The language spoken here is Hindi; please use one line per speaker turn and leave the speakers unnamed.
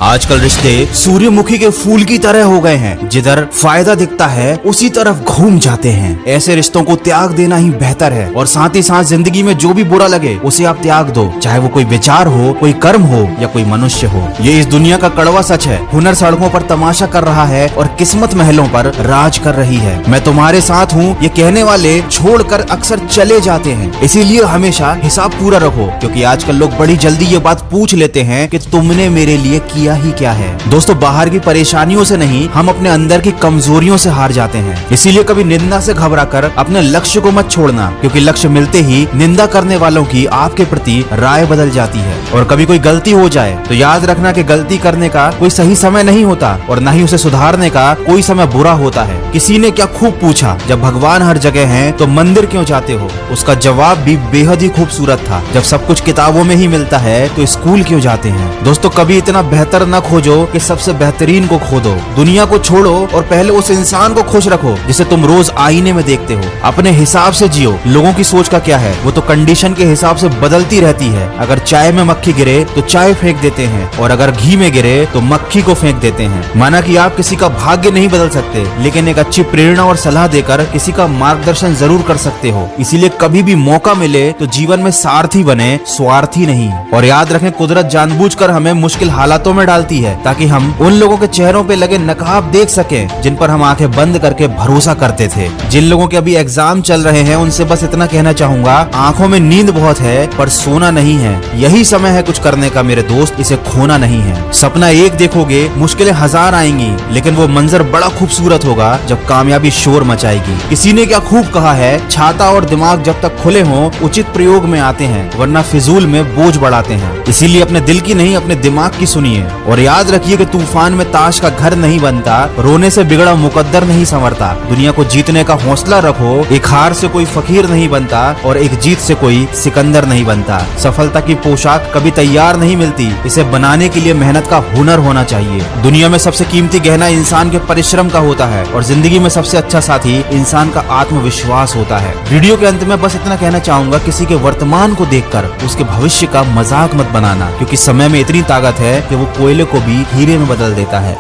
आजकल रिश्ते सूर्यमुखी के फूल की तरह हो गए हैं, जिधर फायदा दिखता है उसी तरफ घूम जाते हैं। ऐसे रिश्तों को त्याग देना ही बेहतर है और साथ ही साथ जिंदगी में जो भी बुरा लगे उसे आप त्याग दो, चाहे वो कोई विचार हो, कोई कर्म हो या कोई मनुष्य हो। ये इस दुनिया का कड़वा सच है। हुनर सड़कों पर तमाशा कर रहा है और किस्मत महलों पर राज कर रही है। मैं तुम्हारे साथ हूँ ये कहने वाले छोड़कर अक्सर चले जाते हैं। इसीलिए हमेशा हिसाब पूरा रखो, क्योंकि आजकल लोग बड़ी जल्दी ये बात पूछ लेते हैं कि तुमने मेरे लिए किया ही क्या है। दोस्तों, बाहर की परेशानियों से नहीं, हम अपने अंदर की कमजोरियों से हार जाते हैं। इसीलिए कभी निंदा से घबराकर अपने लक्ष्य को मत छोड़ना, क्योंकि लक्ष्य मिलते ही निंदा करने वालों की आपके प्रति राय बदल जाती है। और कभी कोई गलती हो जाए तो याद रखना कि गलती करने का कोई सही समय नहीं होता और न ही उसे सुधारने का कोई समय बुरा होता है। किसी ने क्या खूब पूछा, जब भगवान हर जगह हैं तो मंदिर क्यों जाते हो? उसका जवाब भी बेहद ही खूबसूरत था, जब सब कुछ किताबों में ही मिलता है तो स्कूल क्यों जाते हैं? दोस्तों, कभी इतना बेहतर न खोजो कि सबसे बेहतरीन को खो दो। दुनिया को छोड़ो और पहले उस इंसान को खुश रखो जिसे तुम रोज आईने में देखते हो। अपने हिसाब से जियो। लोगों की सोच का क्या है, वो तो कंडीशन के हिसाब से बदलती रहती है। अगर चाय में मक्खी गिरे तो चाय फेंक देते हैं, और अगर घी में गिरे तो मक्खी को फेंक देते हैं। माना कि आप किसी का भाग्य नहीं बदल सकते, लेकिन एक अच्छी प्रेरणा और सलाह देकर किसी का मार्गदर्शन जरूर कर सकते हो। इसीलिए कभी भी मौका मिले तो जीवन में सारथी बने, स्वार्थी नहीं। और याद रखें, कुदरत जानबूझकर हमें मुश्किल हालातों में डालती है ताकि हम उन लोगों के चेहरों पे लगे नकाब देख सकें जिन पर हम आंखें बंद करके भरोसा करते थे। जिन लोगों के अभी एग्जाम चल रहे हैं उनसे बस इतना कहना चाहूंगा, आंखों में नींद बहुत है पर सोना नहीं है। यही समय है कुछ करने का मेरे दोस्त, इसे खोना नहीं है। सपना एक देखोगे, मुश्किलें हजार आएंगी, लेकिन वो मंजर बड़ा खूबसूरत होगा जब कामयाबी शोर मचाएगी। किसी ने क्या खूब कहा है, छाता और दिमाग जब तक खुले हों उचित प्रयोग में आते हैं, वरना फिजूल में बोझ बढ़ाते हैं। इसीलिए अपने दिल की नहीं, अपने दिमाग की सुनिए। और याद रखिए कि तूफान में ताश का घर नहीं बनता, रोने से बिगड़ा मुकद्दर नहीं संवरता। दुनिया को जीतने का हौसला रखो। एक हार से कोई फकीर नहीं बनता और एक जीत से कोई सिकंदर नहीं बनता। सफलता की पोशाक कभी तैयार नहीं मिलती, इसे बनाने के लिए मेहनत का हुनर होना चाहिए। दुनिया में सबसे कीमती गहना इंसान के परिश्रम का होता है और जिंदगी में सबसे अच्छा साथी इंसान का आत्मविश्वास होता है। वीडियो के अंत में बस इतना कहना चाहूंगा, किसी के वर्तमान को देखकर उसके भविष्य का मजाक मत बनाना, क्योंकि समय में इतनी ताकत है कि वो कोयले को भी हीरे में बदल देता है।